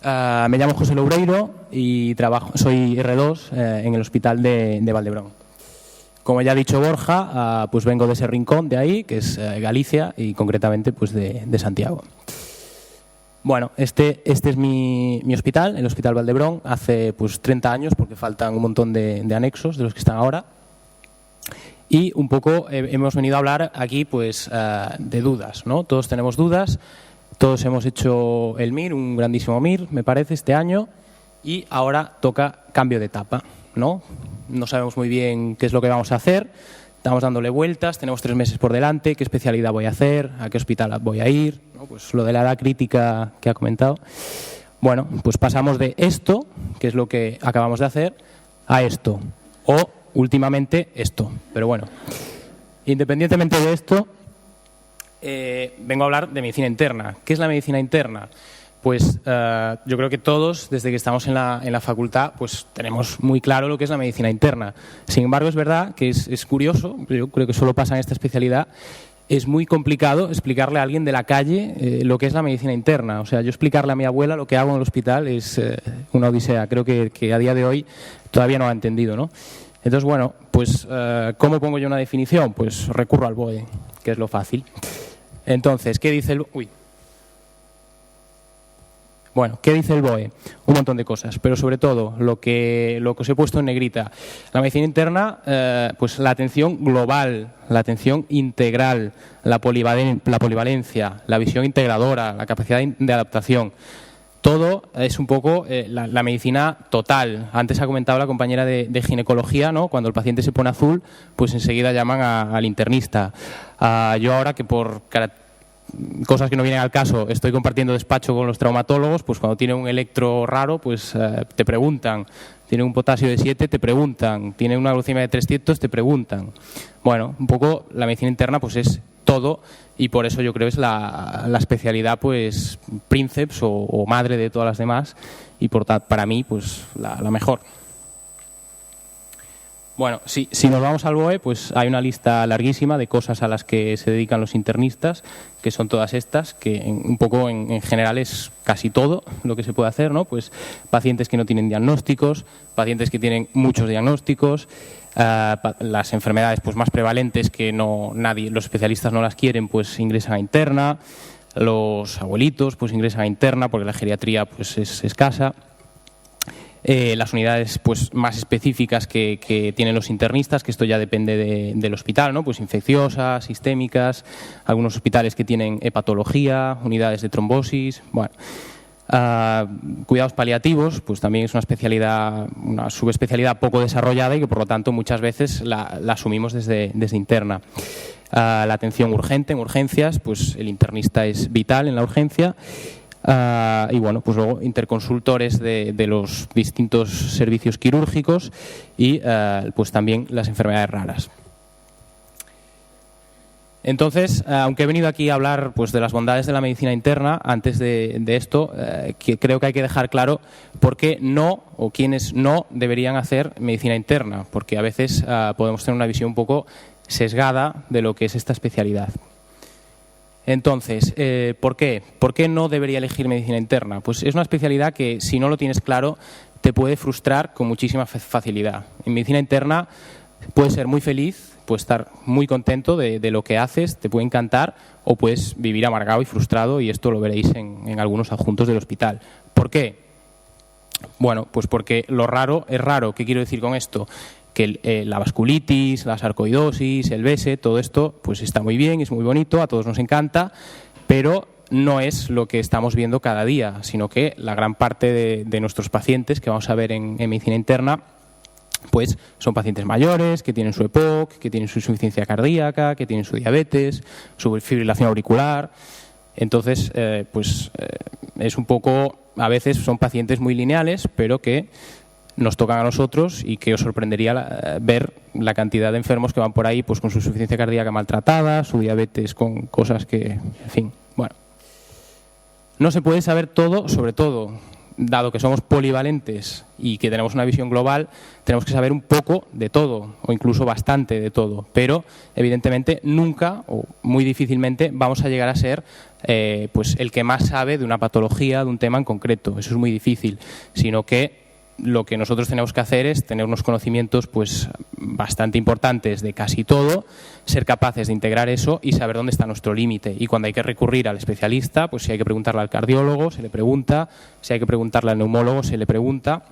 Me llamo José Loureiro y soy R2 en el hospital de Valdebrón. Como ya ha dicho Borja, pues vengo de ese rincón de ahí, que es Galicia, y concretamente pues de Santiago. Bueno, este es mi hospital, el Hospital Valdebrón, hace pues 30 años, porque faltan un montón de anexos de los que están ahora. Y un poco hemos venido a hablar aquí pues de dudas, ¿no? Todos tenemos dudas, todos hemos hecho el MIR, un grandísimo MIR, me parece, este año, y ahora toca cambio de etapa, ¿no? No sabemos muy bien qué es lo que vamos a hacer, estamos dándole vueltas, tenemos 3 meses por delante, qué especialidad voy a hacer, a qué hospital voy a ir, ¿no? Pues lo de la edad crítica que ha comentado. Bueno, pues pasamos de esto, que es lo que acabamos de hacer, a esto, o últimamente esto. Pero bueno, independientemente de esto, vengo a hablar de medicina interna. ¿Qué es la medicina interna? Pues yo creo que todos, desde que estamos en la facultad, pues tenemos muy claro lo que es la medicina interna. Sin embargo, es verdad que es curioso, yo creo que solo pasa en esta especialidad, es muy complicado explicarle a alguien de la calle lo que es la medicina interna. O sea, yo explicarle a mi abuela lo que hago en el hospital es una odisea. Creo que a día de hoy todavía no lo ha entendido, ¿no? Entonces, bueno, pues ¿cómo pongo yo una definición? Pues recurro al BOE, que es lo fácil. Entonces, ¿qué dice el BOE? Bueno, ¿qué dice el BOE? Un montón de cosas, pero sobre todo lo que os he puesto en negrita. La medicina interna, pues la atención global, la atención integral, la polivalencia, la visión integradora, la capacidad de adaptación. Todo es un poco la medicina total. Antes ha comentado la compañera de ginecología, ¿no? Cuando el paciente se pone azul, pues enseguida llaman al internista. Yo ahora que por cosas que no vienen al caso estoy compartiendo despacho con los traumatólogos, pues cuando tiene un electro raro, pues te preguntan. Tiene un potasio de 7, te preguntan. Tiene una glucemia de 300, te preguntan. Bueno, un poco la medicina interna pues es todo, y por eso yo creo es la especialidad pues princeps o madre de todas las demás, y para mí pues la mejor. Bueno, si nos vamos al BOE, pues hay una lista larguísima de cosas a las que se dedican los internistas, que son todas estas, que un poco en general es casi todo lo que se puede hacer, ¿no? Pues pacientes que no tienen diagnósticos, pacientes que tienen muchos diagnósticos, las enfermedades pues más prevalentes que los especialistas no las quieren, pues ingresan a interna, los abuelitos pues ingresan a interna porque la geriatría pues es escasa. Las unidades pues más específicas que tienen los internistas, que esto ya depende del hospital, ¿no? Pues infecciosas, sistémicas, algunos hospitales que tienen hepatología, unidades de trombosis, bueno. Cuidados paliativos, pues también es una especialidad, una subespecialidad poco desarrollada y que por lo tanto muchas veces la asumimos desde interna. La atención urgente, en urgencias, pues el internista es vital en la urgencia. Y bueno, pues luego interconsultores de los distintos servicios quirúrgicos y pues también las enfermedades raras. Entonces, aunque he venido aquí a hablar pues de las bondades de la medicina interna, antes de esto, creo que hay que dejar claro por qué no o quiénes no deberían hacer medicina interna, porque a veces podemos tener una visión un poco sesgada de lo que es esta especialidad. Entonces, ¿por qué? ¿Por qué no debería elegir medicina interna? Pues es una especialidad que, si no lo tienes claro, te puede frustrar con muchísima facilidad. En medicina interna puedes ser muy feliz, puedes estar muy contento de lo que haces, te puede encantar, o puedes vivir amargado y frustrado, y esto lo veréis en algunos adjuntos del hospital. ¿Por qué? Bueno, pues porque lo raro es raro. ¿Qué quiero decir con esto? Que la vasculitis, la sarcoidosis, el BESE, todo esto pues está muy bien, es muy bonito, a todos nos encanta, pero no es lo que estamos viendo cada día, sino que la gran parte de nuestros pacientes que vamos a ver en medicina interna pues son pacientes mayores, que tienen su EPOC, que tienen su insuficiencia cardíaca, que tienen su diabetes, su fibrilación auricular. Entonces, es un poco, a veces son pacientes muy lineales, pero que nos tocan a nosotros, y que os sorprendería ver la cantidad de enfermos que van por ahí pues con su insuficiencia cardíaca maltratada, su diabetes con cosas que, en fin, bueno. No se puede saber todo, sobre todo, dado que somos polivalentes y que tenemos una visión global, tenemos que saber un poco de todo, o incluso bastante de todo, pero evidentemente nunca o muy difícilmente vamos a llegar a ser pues el que más sabe de una patología, de un tema en concreto. Eso es muy difícil, sino que lo que nosotros tenemos que hacer es tener unos conocimientos pues bastante importantes de casi todo, ser capaces de integrar eso y saber dónde está nuestro límite. Y cuando hay que recurrir al especialista, pues si hay que preguntarle al cardiólogo, se le pregunta, si hay que preguntarle al neumólogo, se le pregunta.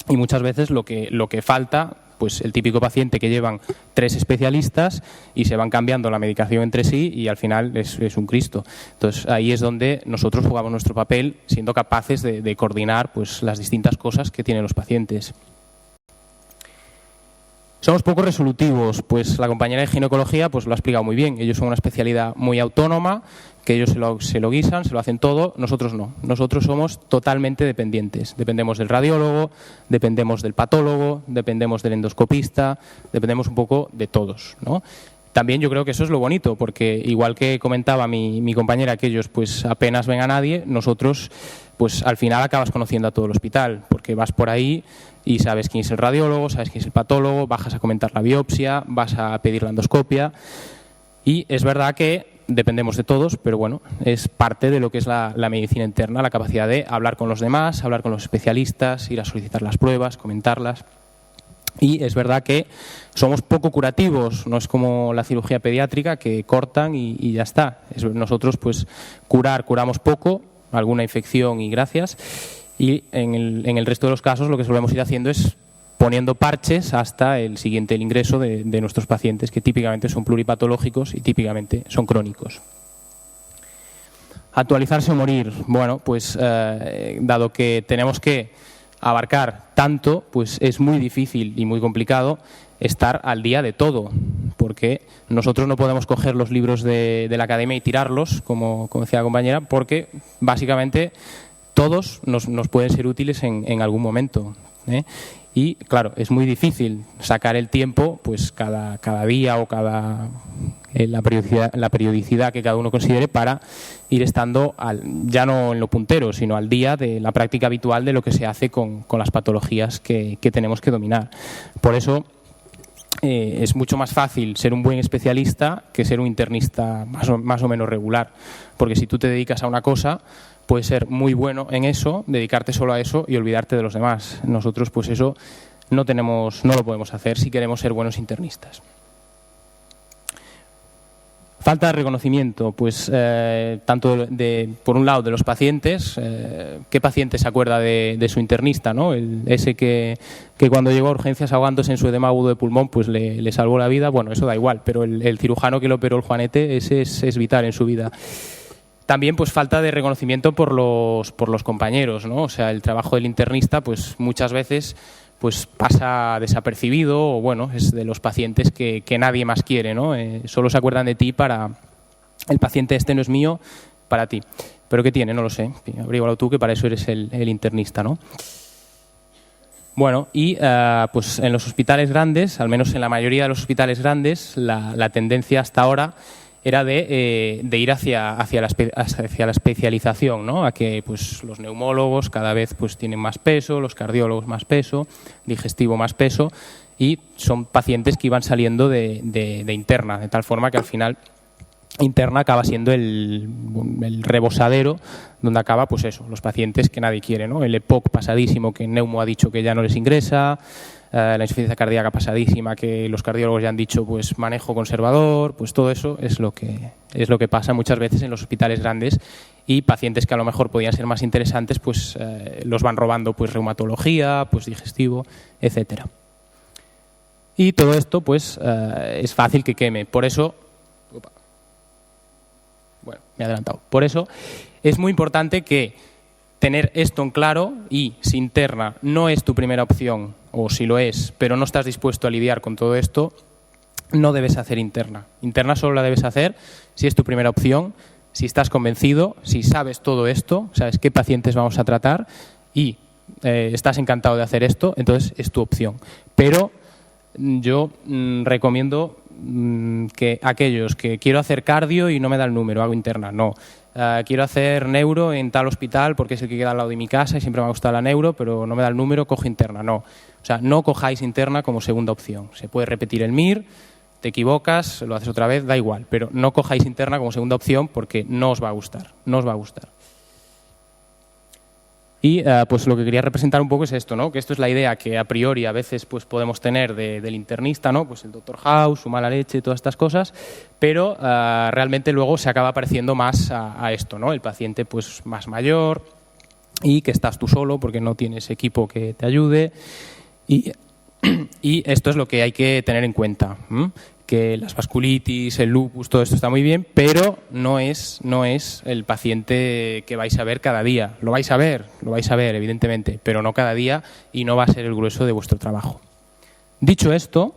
Y muchas veces lo que falta, pues el típico paciente que llevan 3 especialistas y se van cambiando la medicación entre sí y al final es un Cristo. Entonces ahí es donde nosotros jugamos nuestro papel, siendo capaces de coordinar pues las distintas cosas que tienen los pacientes. Somos poco resolutivos, pues la compañera de ginecología pues lo ha explicado muy bien. Ellos son una especialidad muy autónoma, que ellos se lo guisan, se lo hacen todo, nosotros no. Nosotros somos totalmente dependientes. Dependemos del radiólogo, dependemos del patólogo, dependemos del endoscopista, dependemos un poco de todos, ¿no? También yo creo que eso es lo bonito, porque igual que comentaba mi compañera que ellos pues apenas ven a nadie, nosotros pues al final acabas conociendo a todo el hospital, porque vas por ahí y sabes quién es el radiólogo, sabes quién es el patólogo, bajas a comentar la biopsia, vas a pedir la endoscopia y es verdad que dependemos de todos, pero bueno, es parte de lo que es la medicina interna, la capacidad de hablar con los demás, hablar con los especialistas, ir a solicitar las pruebas, comentarlas. Y es verdad que somos poco curativos, no es como la cirugía pediátrica que cortan y ya está. Nosotros pues curamos poco, alguna infección y gracias, y en el resto de los casos lo que solemos ir haciendo es poniendo parches hasta el siguiente ingreso de nuestros pacientes, que típicamente son pluripatológicos y típicamente son crónicos. Actualizarse o morir. Bueno, pues dado que tenemos que abarcar tanto, pues es muy difícil y muy complicado estar al día de todo, porque nosotros no podemos coger los libros de la academia y tirarlos, como decía la compañera, porque básicamente todos nos pueden ser útiles en algún momento, ¿eh? Y claro, es muy difícil sacar el tiempo pues cada día o la periodicidad que cada uno considere para ir estando ya no en lo puntero, sino al día de la práctica habitual de lo que se hace con las patologías que tenemos que dominar. Por eso es mucho más fácil ser un buen especialista que ser un internista más o menos regular, porque si tú te dedicas a una cosa, puedes ser muy bueno en eso, dedicarte solo a eso y olvidarte de los demás. Nosotros pues eso no lo podemos hacer si queremos ser buenos internistas. Falta de reconocimiento, pues tanto por un lado de los pacientes, ¿qué paciente se acuerda de su internista, ¿no? Ese que cuando llegó a urgencias ahogándose en su edema agudo de pulmón, pues le salvó la vida. Bueno, eso da igual, pero el cirujano que le operó el Juanete, ese es vital en su vida. También pues falta de reconocimiento por los compañeros, ¿no? O sea, el trabajo del internista pues muchas veces pues pasa desapercibido o bueno, es de los pacientes que nadie más quiere, ¿no? Solo se acuerdan de ti para el paciente este no es mío, para ti. ¿Pero qué tiene? No lo sé. Averígualo tú, que para eso eres el internista, ¿no? Bueno, y pues en los hospitales grandes, al menos en la mayoría de los hospitales grandes, la tendencia hasta ahora era de ir hacia la especialización, ¿no? A que pues los neumólogos cada vez pues tienen más peso, los cardiólogos más peso, digestivo más peso, y son pacientes que iban saliendo de interna, de tal forma que al final interna acaba siendo el rebosadero donde acaba pues eso, los pacientes que nadie quiere, ¿no? El EPOC pasadísimo que Neumo ha dicho que ya no les ingresa, la insuficiencia cardíaca pasadísima que los cardiólogos ya han dicho pues manejo conservador, pues todo eso es lo que pasa muchas veces en los hospitales grandes, y pacientes que a lo mejor podían ser más interesantes pues los van robando pues reumatología, pues digestivo, etcétera. Y todo esto pues es fácil que queme, por eso me he adelantado. Por eso es muy importante que tener esto en claro, y si interna no es tu primera opción, o si lo es, pero no estás dispuesto a lidiar con todo esto, no debes hacer interna. Interna solo la debes hacer si es tu primera opción, si estás convencido, si sabes todo esto, sabes qué pacientes vamos a tratar y estás encantado de hacer esto, entonces es tu opción. Pero yo recomiendo que aquellos que quiero hacer cardio y no me da el número, hago interna, no. Quiero hacer neuro en tal hospital porque es el que queda al lado de mi casa y siempre me ha gustado la neuro, pero no me da el número, cojo interna, no. O sea, no cojáis interna como segunda opción. Se puede repetir el MIR, te equivocas, lo haces otra vez, da igual, pero no cojáis interna como segunda opción porque no os va a gustar, no os va a gustar. Y pues lo que quería representar un poco es esto, ¿no? Que esto es la idea que a priori a veces pues podemos tener del internista, ¿no? Pues el Dr. House, su mala leche, todas estas cosas, pero realmente luego se acaba pareciendo más a esto, ¿no? El paciente pues más mayor y que estás tú solo porque no tienes equipo que te ayude y esto es lo que hay que tener en cuenta, que las vasculitis, el lupus, todo esto está muy bien, pero no es el paciente que vais a ver cada día. Lo vais a ver, evidentemente, pero no cada día y no va a ser el grueso de vuestro trabajo. Dicho esto,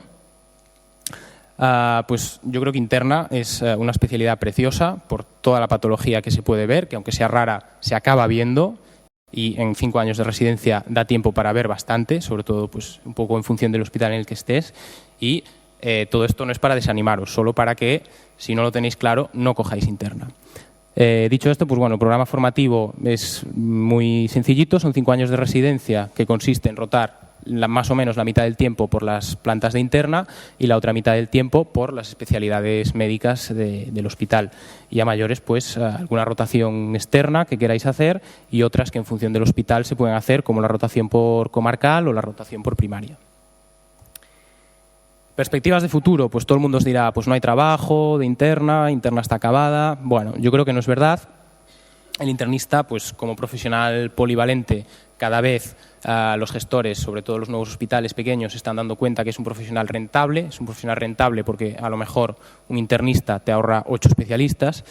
pues yo creo que interna es una especialidad preciosa por toda la patología que se puede ver, que aunque sea rara, se acaba viendo y en 5 años de residencia da tiempo para ver bastante, sobre todo pues un poco en función del hospital en el que estés y todo esto no es para desanimaros, solo para que, si no lo tenéis claro, no cojáis interna. Dicho esto, pues bueno, el programa formativo es muy sencillito, son 5 años de residencia que consiste en rotar más o menos la mitad del tiempo por las plantas de interna y la otra mitad del tiempo por las especialidades médicas del hospital. Y a mayores, pues alguna rotación externa que queráis hacer y otras que en función del hospital se pueden hacer, como la rotación por comarcal o la rotación por primaria. Perspectivas de futuro, pues todo el mundo os dirá, pues no hay trabajo de interna está acabada. Bueno, yo creo que no es verdad. El internista, pues como profesional polivalente, cada vez los gestores, sobre todo los nuevos hospitales pequeños, se están dando cuenta que es un profesional rentable. Es un profesional rentable porque a lo mejor un internista te ahorra 8 especialistas.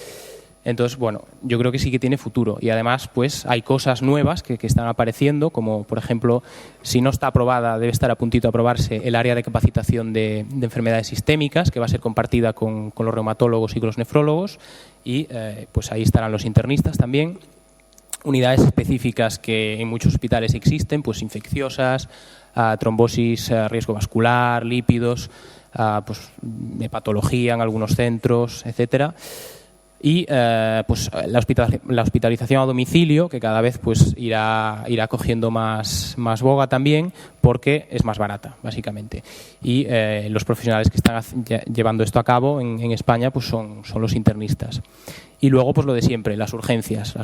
Entonces, bueno, yo creo que sí que tiene futuro y además pues hay cosas nuevas que están apareciendo, como por ejemplo, si no está aprobada, debe estar a puntito de aprobarse el área de capacitación de enfermedades sistémicas, que va a ser compartida con los reumatólogos y con los nefrólogos y pues ahí estarán los internistas también. Unidades específicas que en muchos hospitales existen, pues infecciosas, trombosis, riesgo vascular, lípidos, pues hepatología en algunos centros, etcétera. Y pues la hospitalización a domicilio, que cada vez pues irá cogiendo más boga también, porque es más barata, básicamente. Y los profesionales que están llevando esto a cabo en España pues son los internistas. Y luego pues lo de siempre, las urgencias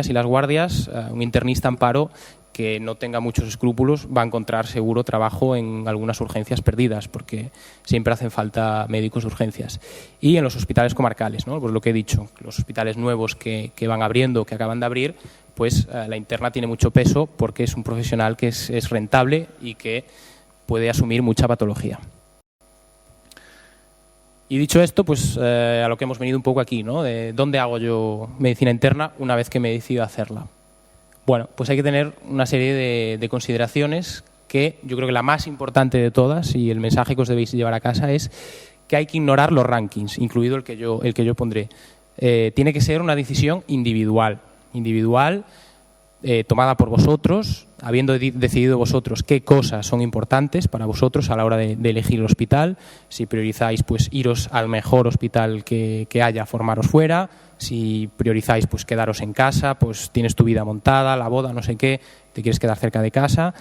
y las guardias. Un internista en paro que no tenga muchos escrúpulos va a encontrar seguro trabajo en algunas urgencias perdidas, porque siempre hacen falta médicos de urgencias. Y en los hospitales comarcales, ¿no? Pues lo que he dicho, los hospitales nuevos que van abriendo, que acaban de abrir, pues la interna tiene mucho peso porque es un profesional que es rentable y que puede asumir mucha patología. Y dicho esto, pues a lo que hemos venido un poco aquí, ¿no? De dónde hago yo medicina interna una vez que me decido hacerla. Bueno, pues hay que tener una serie de consideraciones que yo creo que la más importante de todas y el mensaje que os debéis llevar a casa es que hay que ignorar los rankings, incluido el que yo pondré. Tiene que ser una decisión individual, tomada por vosotros, habiendo decidido vosotros qué cosas son importantes para vosotros a la hora de elegir el hospital. Si priorizáis pues iros al mejor hospital que haya, formaros fuera. Si priorizáis pues quedaros en casa, pues tienes tu vida montada, la boda, no sé qué, te quieres quedar cerca de casa,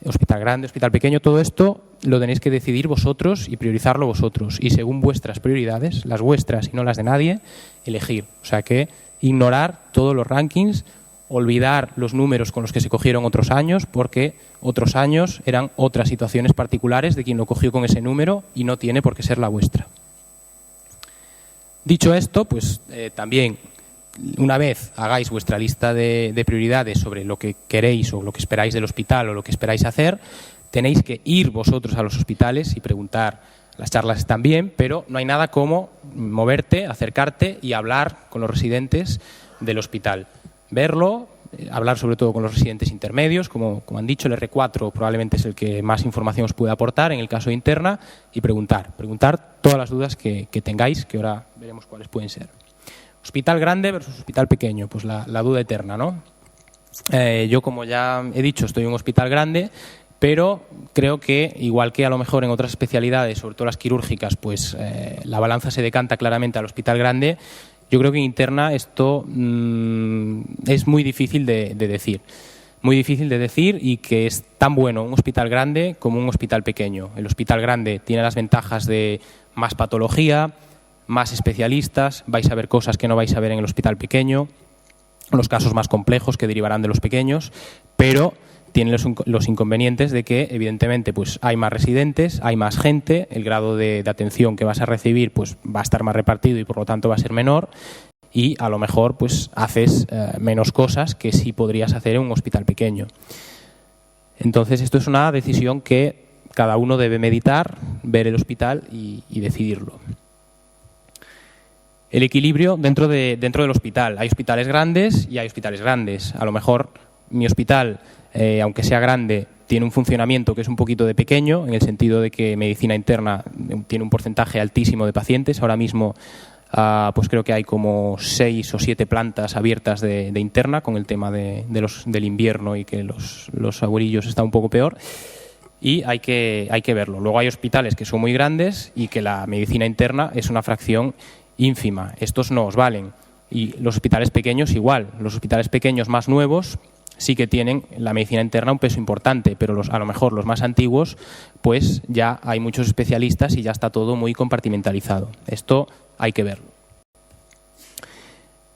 hospital grande, hospital pequeño, todo esto lo tenéis que decidir vosotros y priorizarlo vosotros. Y según vuestras prioridades, las vuestras y no las de nadie, elegir. O sea que ignorar todos los rankings, olvidar los números con los que se cogieron otros años, porque otros años eran otras situaciones particulares de quien lo cogió con ese número y no tiene por qué ser la vuestra. Dicho esto, pues también una vez hagáis vuestra lista de prioridades sobre lo que queréis o lo que esperáis del hospital o lo que esperáis hacer, tenéis que ir vosotros a los hospitales y preguntar. Las charlas están bien, pero no hay nada como moverte, acercarte y hablar con los residentes del hospital. Verlo, hablar sobre todo con los residentes intermedios, como han dicho, el R4 probablemente es el que más información os puede aportar en el caso de interna, y preguntar todas las dudas que tengáis, que ahora veremos cuáles pueden ser. Hospital grande versus hospital pequeño, pues la duda eterna, ¿no? Yo, como ya he dicho, estoy en un hospital grande, pero creo que, igual que a lo mejor en otras especialidades, sobre todo las quirúrgicas, pues la balanza se decanta claramente al hospital grande. Yo creo que en interna esto es muy difícil de decir. Muy difícil de decir, y que es tan bueno un hospital grande como un hospital pequeño. El hospital grande tiene las ventajas de más patología, más especialistas, vais a ver cosas que no vais a ver en el hospital pequeño, los casos más complejos que derivarán de los pequeños, pero tiene los inconvenientes de que, evidentemente, pues hay más residentes, hay más gente, el grado de atención que vas a recibir pues va a estar más repartido y por lo tanto va a ser menor, y a lo mejor pues haces menos cosas que sí podrías hacer en un hospital pequeño. Entonces esto es una decisión que cada uno debe meditar, ver el hospital y decidirlo. El equilibrio dentro del hospital. Hay hospitales grandes y hay hospitales grandes. A lo mejor mi hospital, aunque sea grande, tiene un funcionamiento que es un poquito de pequeño, en el sentido de que medicina interna tiene un porcentaje altísimo de pacientes. Ahora mismo pues creo que hay como 6 o 7 plantas abiertas de interna, con el tema del invierno y que los abuelillos está un poco peor, y hay que verlo. Luego hay hospitales que son muy grandes y que la medicina interna es una fracción ínfima. Estos no os valen. Y los hospitales pequeños igual. Los hospitales pequeños más nuevos sí que tienen la medicina interna un peso importante, pero a lo mejor los más antiguos, pues ya hay muchos especialistas y ya está todo muy compartimentalizado. Esto hay que verlo.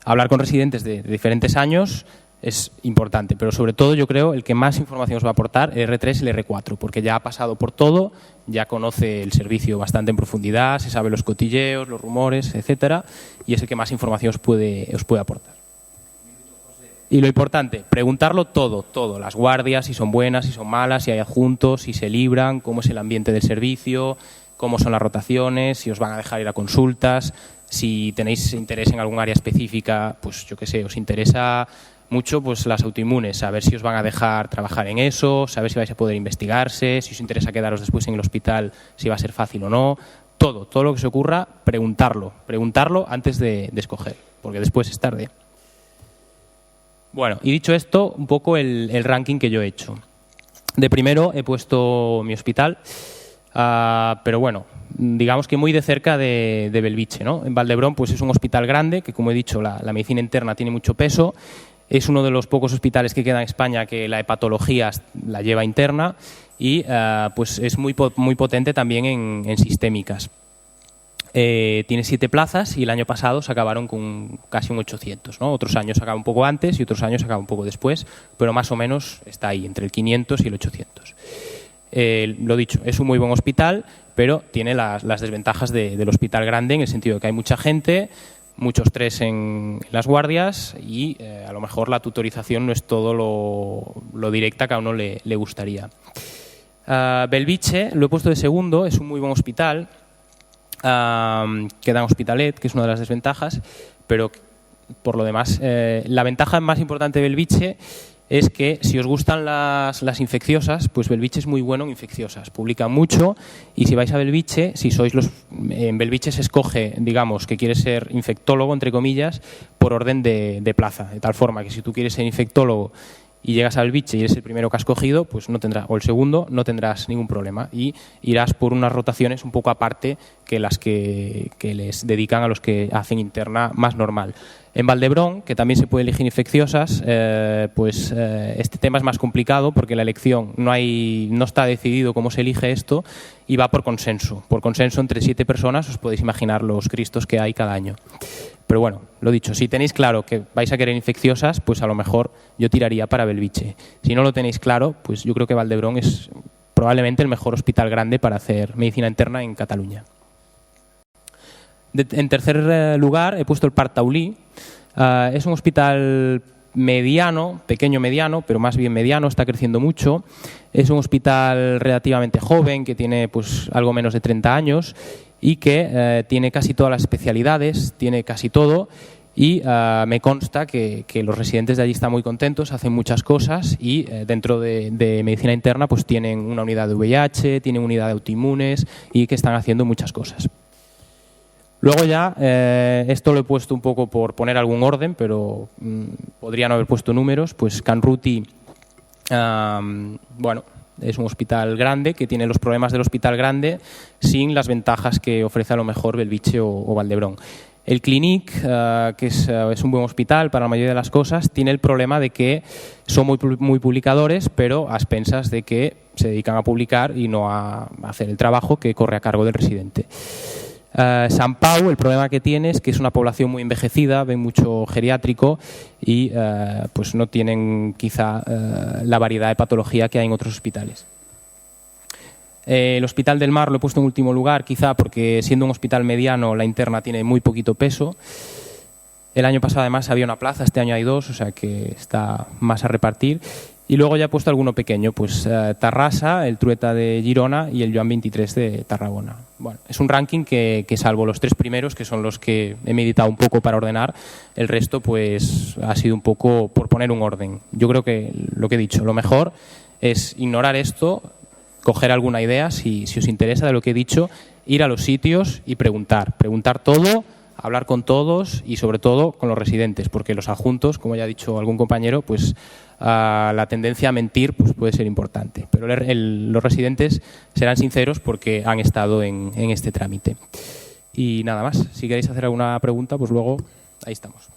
Hablar con residentes de diferentes años es importante, pero sobre todo yo creo el que más información os va a aportar el R3 y el R4, porque ya ha pasado por todo, ya conoce el servicio bastante en profundidad, se sabe los cotilleos, los rumores, etcétera, y es el que más información os puede aportar. Y lo importante, preguntarlo todo, las guardias, si son buenas, si son malas, si hay adjuntos, si se libran, cómo es el ambiente del servicio, cómo son las rotaciones, si os van a dejar ir a consultas, si tenéis interés en algún área específica, pues yo qué sé, os interesa mucho pues las autoinmunes, saber si os van a dejar trabajar en eso, saber si vais a poder investigarse, si os interesa quedaros después en el hospital, si va a ser fácil o no, todo lo que se ocurra, preguntarlo antes de escoger, porque después es tarde. Bueno, y dicho esto, un poco el ranking que yo he hecho. De primero he puesto mi hospital, pero bueno, digamos que muy de cerca de Belviche, ¿no? En Valdebrón pues es un hospital grande, que como he dicho, la medicina interna tiene mucho peso. Es uno de los pocos hospitales que queda en España que la hepatología la lleva interna y pues es muy potente también en sistémicas. Tiene 7 plazas y el año pasado se acabaron con casi un 800, ¿no? Otros años se acaba un poco antes y otros años se acaba un poco después, pero más o menos está ahí, entre el 500 y el 800. Lo dicho, es un muy buen hospital, pero tiene las desventajas del hospital grande, en el sentido de que hay mucha gente, mucho estrés en las guardias y a lo mejor la tutorización no es todo lo directa que a uno le gustaría. Belviche lo he puesto de segundo, es un muy buen hospital, queda en Hospitalet, que es una de las desventajas, pero por lo demás la ventaja más importante de Belviche es que si os gustan las infecciosas, pues Belviche es muy bueno en infecciosas, publica mucho, y si vais a Belviche, en Belviche se escoge, digamos, que quieres ser infectólogo, entre comillas, por orden de plaza, de tal forma que si tú quieres ser infectólogo y llegas a Belviche y eres el primero que has cogido, pues no tendrás, o el segundo, no tendrás ningún problema y irás por unas rotaciones un poco aparte que las que les dedican a los que hacen interna más normal. En Valdebrón, que también se puede elegir infecciosas, este tema es más complicado porque la elección no está decidido cómo se elige esto y va por consenso. Por consenso entre 7 personas os podéis imaginar los cristos que hay cada año. Pero bueno, lo dicho, si tenéis claro que vais a querer infecciosas, pues a lo mejor yo tiraría para Belviche. Si no lo tenéis claro, pues yo creo que Valdebrón es probablemente el mejor hospital grande para hacer medicina interna en Cataluña. En tercer lugar he puesto el Parc Taulí. Es un hospital mediano, pequeño mediano, pero más bien mediano, está creciendo mucho. Es un hospital relativamente joven, que tiene pues algo menos de 30 años y que tiene casi todas las especialidades, tiene casi todo, y me consta que los residentes de allí están muy contentos, hacen muchas cosas y dentro de medicina interna pues tienen una unidad de VIH, tienen unidad de autoinmunes y que están haciendo muchas cosas. Luego ya, esto lo he puesto un poco por poner algún orden, pero podría no haber puesto números, pues Can Ruti, bueno, es un hospital grande que tiene los problemas del hospital grande sin las ventajas que ofrece a lo mejor Belviche o Valdebrón. El Clinic, que es un buen hospital para la mayoría de las cosas, tiene el problema de que son muy publicadores, pero a expensas de que se dedican a publicar y no a hacer el trabajo que corre a cargo del residente. San Pau, el problema que tiene es que es una población muy envejecida, ven mucho geriátrico y pues no tienen quizá la variedad de patología que hay en otros hospitales. El Hospital del Mar lo he puesto en último lugar, quizá porque siendo un hospital mediano la interna tiene muy poquito peso. El año pasado además había una plaza, este año hay 2, o sea que está más a repartir. Y luego ya he puesto alguno pequeño, pues Tarrasa, el Trueta de Girona y el Joan 23 de Tarragona. Bueno, es un ranking que salvo los 3 primeros, que son los que he meditado un poco para ordenar, el resto pues ha sido un poco por poner un orden. Yo creo que lo que he dicho, lo mejor es ignorar esto, coger alguna idea, si os interesa de lo que he dicho, ir a los sitios y preguntar todo, hablar con todos y sobre todo con los residentes, porque los adjuntos, como ya ha dicho algún compañero, pues la tendencia a mentir pues puede ser importante. Pero los residentes serán sinceros porque han estado en este trámite. Y nada más, si queréis hacer alguna pregunta, pues luego ahí estamos.